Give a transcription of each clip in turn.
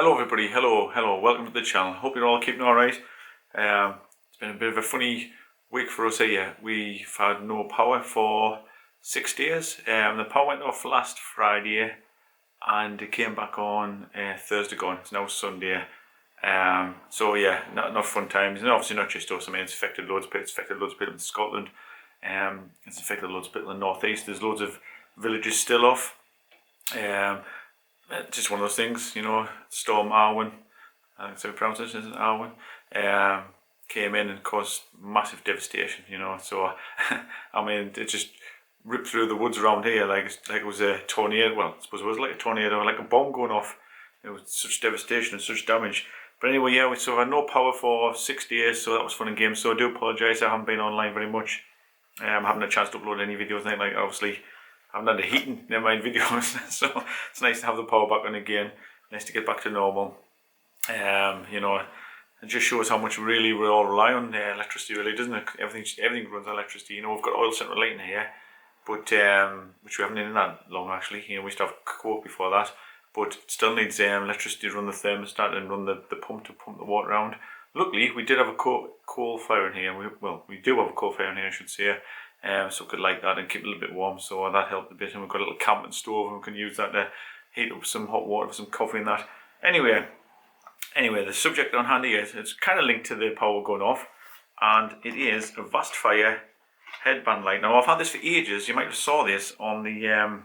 Hello everybody, hello, welcome to the channel. Hope you're all keeping alright. It's been a bit of a funny week for us here. We've had no power for 6 days. The power went off last Friday and it came back on Thursday gone. It's now Sunday. So yeah, not fun times. And obviously not just us, I mean it's affected loads of people. It's affected loads of people in Scotland. It's affected loads of people in the northeast. There's loads of villages still off. Just one of those things, you know. Storm Arwen, I think that's how we pronounce it, isn't it? Arwen, came in and caused massive devastation, you know. So, I mean, it just ripped through the woods around here like it was a tornado. Well, I suppose it was like a tornado, like a bomb going off. It was such devastation and such damage. But anyway, yeah, so I had no power for 6 days, so that was fun and games. So I do apologise, I haven't been online very much. I haven't had a chance to upload any videos, anything like that, obviously. I haven't had the heating, never mind videos, so it's nice to have the power back on again. Nice to get back to normal. You know, it just shows how much really we all rely on electricity, really, doesn't it? Everything runs on electricity. You know, we've got oil central lighting here, but which we haven't in that long actually. You know, we used to have coke before that, but it still needs electricity to run the thermostat and run the pump to pump the water around. Luckily, we did have a coal fire in here. We do have a coal fire in here, I should say. So we could light that and keep it a little bit warm, so that helped a bit. And we've got a little camping stove and we can use that to heat up some hot water for some coffee and that. Anyway, the subject on hand here, it's kind of linked to the power going off, and it is a Vastfire Headband light. Now I've had this for ages. You might have saw this on the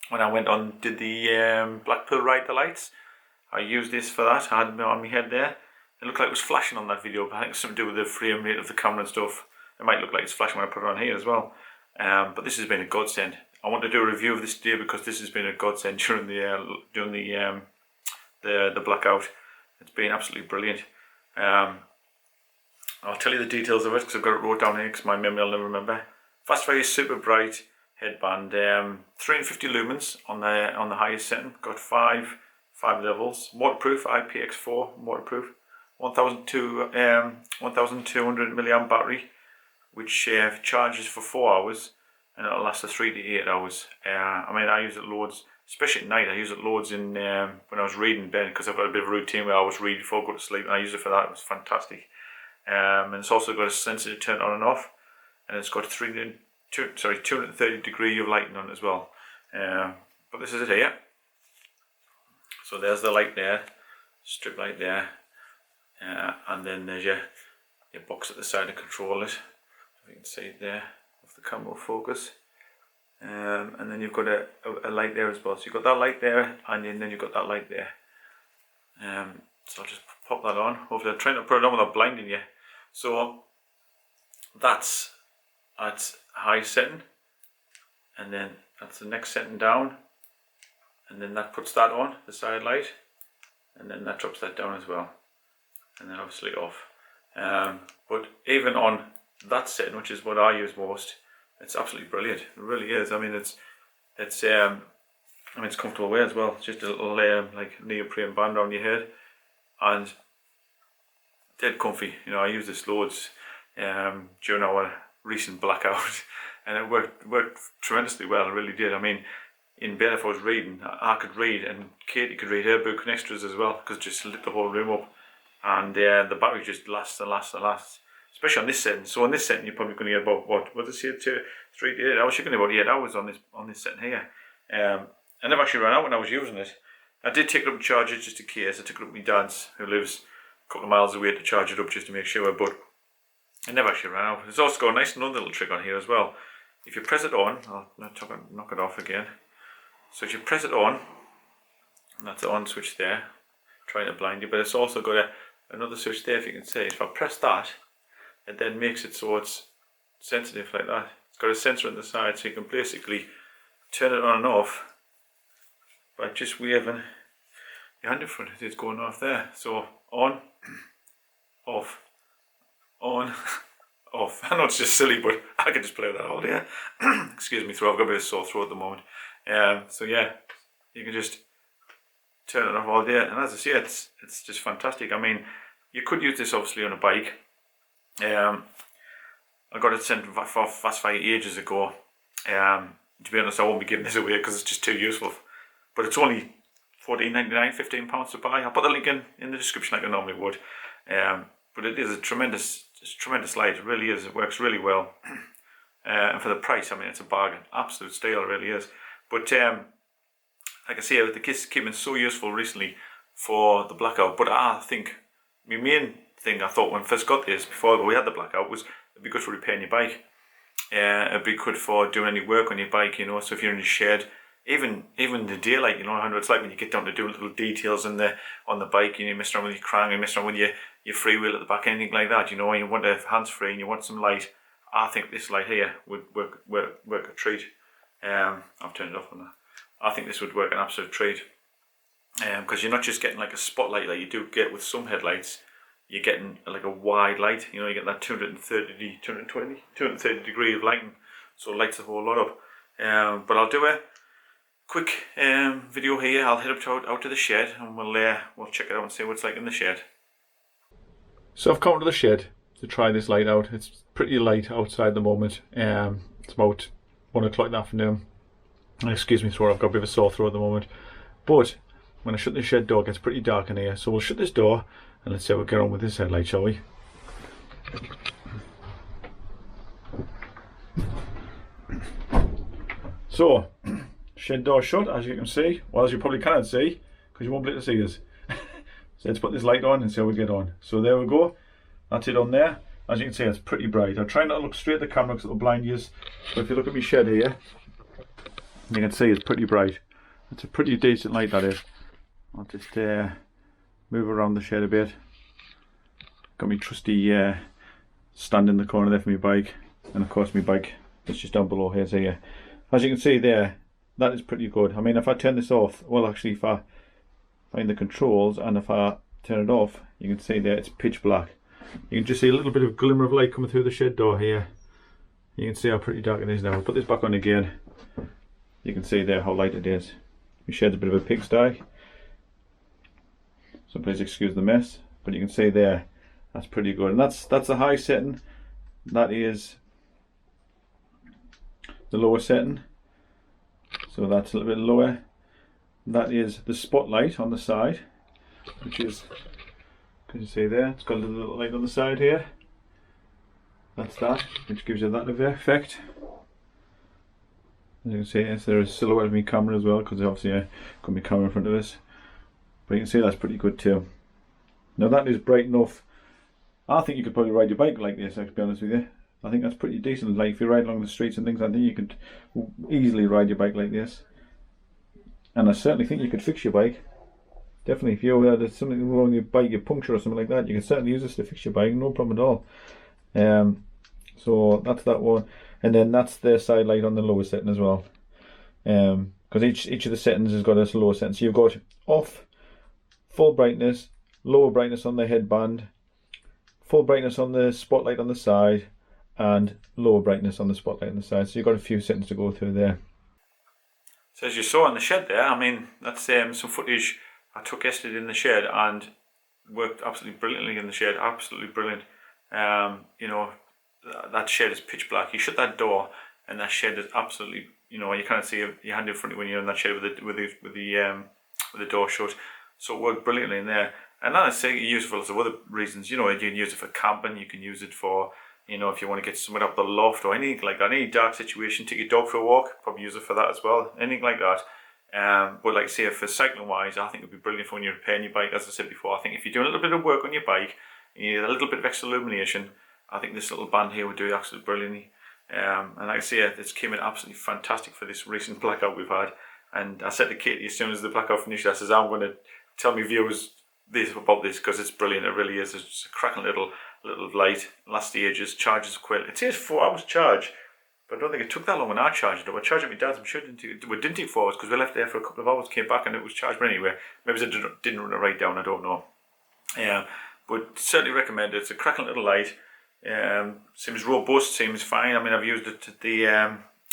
when I went on did the Blackpool ride the lights. I used this for that. I had it on my head there. It looked like it was flashing on that video, but I think it's something to do with the frame rate of the camera and stuff. It might look like it's flashing when I put it on here as well. But this has been a godsend. I want to do a review of this today because this has been a godsend during the blackout. It's been absolutely brilliant. I'll tell you the details of it because I've got it wrote down here because my memory I'll never remember. Vastfire super bright headband, 350 lumens on the highest setting. Got five levels. Waterproof, IPX4 waterproof. 1200 milliamp battery, which charges for 4 hours and it'll last for 3 to 8 hours. I mean, I use it loads, especially at night. I use it loads in when I was reading in bed because I've got a bit of a routine where I always read before I go to sleep, and I use it for that. It was fantastic. And it's also got a sensor to turn on and off, and it's got 230 degree of lighting on it as well. But this is it here. So there's the light there, strip light there, and then there's your box at the side to control it. You can see it there, if the camera will focus. And then you've got a light there as well. So you've got that light there, and then you've got that light there. So I'll just pop that on. Hopefully I'm trying to put it on without blinding you. So that's at high setting, and then that's the next setting down, and then that puts that on, the side light, and then that drops that down as well, and then obviously off. But even on that setting, which is what I use most, it's absolutely brilliant. It really is. I mean, it's comfortable wear as well. It's just a little like neoprene band around your head, and dead comfy. You know, I use this loads during our recent blackout, and it worked tremendously well. It really did. I mean, in bed if I was reading, I could read, and Katie could read her book and extras as well, because it just lit the whole room up, and the battery just lasts and lasts and lasts. Especially on this setting. So on this setting, you're probably going to get about what does it say, 3 to 8 hours? You're going to get about 8 hours on this setting here. I never actually ran out when I was using it. I did take it up and charge it just in case. I took it up with my dad's, who lives a couple of miles away, to charge it up just to make sure. But I never actually ran out. It's also got a nice another little trick on here as well. If you press it on, I'll knock it off again. So if you press it on, and that's the on switch there, trying to blind you. But it's also got another switch there, if you can see. If I press that, it then makes it so it's sensitive like that. It's got a sensor on the side, so you can basically turn it on and off by just waving your hand in front. It's going off there. So on, off, on, off. I know it's just silly, but I can just play with that all day. Excuse me, throat. I've got a bit of sore throat at the moment. So yeah, you can just turn it off all day. And as I say, it's just fantastic. I mean, you could use this obviously on a bike. I got it sent for Vastfire ages ago. To be honest, I won't be giving this away because it's just too useful. But it's only £14.99, £15 to buy. I'll put the link in the description like I normally would. But it is a tremendous light. It really is. It works really well. And for the price, I mean, it's a bargain. Absolute steal, it really is. But like I say, the kits came in so useful recently for the blackout. But I think my main thing I thought when I first got this, before we had the blackout, was it'd be good for repairing your bike. It'd be good for doing any work on your bike, you know. So if you're in the shed, even the daylight, you know how it's like when you get down to do little details on the bike, and you mess around with your crank, you mess around with your freewheel at the back, anything like that, you know, and you want a hands free and you want some light. I think this light here would work a treat. I've turned it off on that. I think this would work an absolute treat. Because you're not just getting like a spotlight like you do get with some headlights. You're getting like a wide light. You know, you get that 230 degree of lighting. So it lights the whole lot up. But I'll do a quick video here. I'll head out to the shed and we'll check it out and see what it's like in the shed. So I've come to the shed to try this light out. It's pretty light outside at the moment. It's about 1 o'clock in the afternoon. Excuse me, throat, I've got a bit of a sore throat at the moment. But when I shut the shed door, it gets pretty dark in here. So we'll shut this door and let's see how we get on with this headlight, shall we? So, shed door shut, as you can see. Well, as you probably cannot see, because you won't be able to see us. So let's put this light on and see how we get on. So there we go. That's it on there. As you can see, it's pretty bright. I'll try not to look straight at the camera because it'll blind you. But if you look at my shed here, you can see it's pretty bright. It's a pretty decent light, that is. I'll just move around the shed a bit. Got my trusty stand in the corner there for my bike. And of course my bike is just down below here. So yeah, as you can see there, that is pretty good. I mean, if I turn this off, well actually if I find the controls and if I turn it off, you can see there it's pitch black. You can just see a little bit of glimmer of light coming through the shed door here. You can see how pretty dark it is now. I'll put this back on again. You can see there how light it is. My shed's a bit of a pigsty, so please excuse the mess. But you can see there, that's pretty good. And that's the high setting. That is the lower setting. So that's a little bit lower. That is the spotlight on the side, which is, can you see there? It's got a little light on the side here. That's that, which gives you that effect. As you can see, yes, there is a silhouette of my camera as well, because obviously I've got my camera in front of us. But you can see that's pretty good too. Now that is bright enough. I think you could probably ride your bike like this, to be honest with you. I think that's pretty decent. Like if you ride along the streets and things like that, you could easily ride your bike like this. And I certainly think you could fix your bike. Definitely, if you had something wrong with your bike, your puncture or something like that, you can certainly use this to fix your bike, no problem at all. So that's that one. And then that's the side light on the lower setting as well. Because each of the settings has got a lower setting. So you've got off, full brightness, lower brightness on the headband, full brightness on the spotlight on the side, and lower brightness on the spotlight on the side. So you've got a few settings to go through there. So as you saw in the shed there, I mean, that's some footage I took yesterday in the shed and worked absolutely brilliantly in the shed. Absolutely brilliant. You know, that shed is pitch black. You shut that door and that shed is absolutely, you know, you can't see your hand in front of you when you're in that shed with the door shut. So it worked brilliantly in there. And that is useful for other reasons. You know, you can use it for camping. You can use it for, you know, if you want to get somewhere up the loft or anything like that, any dark situation, take your dog for a walk, probably use it for that as well. Anything like that. But like I say, for cycling wise, I think it would be brilliant for when you're repairing your bike. As I said before, I think if you're doing a little bit of work on your bike and you need a little bit of extra illumination, I think this little band here would do absolutely brilliantly. And like I say, it's came in absolutely fantastic for this recent blackout we've had. And I said to Katie as soon as the blackout finished, I says, I'm going to tell my viewers about this because it's brilliant. It really is. It's a cracking little light. Lasts the ages, charges quick. It says 4 hours charge, but I don't think it took that long when I charged it up. I charged it with my dad's. I'm sure it didn't take 4 hours because we left there for a couple of hours, came back and it was charged. But anyway, maybe it didn't run it right down. I don't know. But certainly recommend it. It's a cracking little light. Seems robust, seems fine. I mean, I've used it at the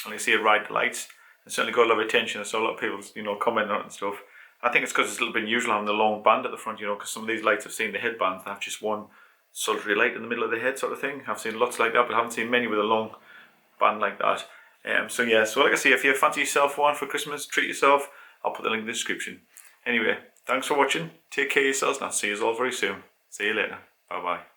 like I say, ride the lights. It's certainly got a lot of attention. I saw a lot of people, you know, commenting on it and stuff. I think it's because it's a little bit unusual having the long band at the front, you know, because some of these lights I've seen, the headbands, they have just one solitary light in the middle of the head sort of thing. I've seen lots like that, but I haven't seen many with a long band like that. So yeah, so like I say, if you fancy yourself one for Christmas, treat yourself. I'll put the link in the description. Anyway, thanks for watching. Take care of yourselves and I'll see you all very soon. See you later. Bye bye.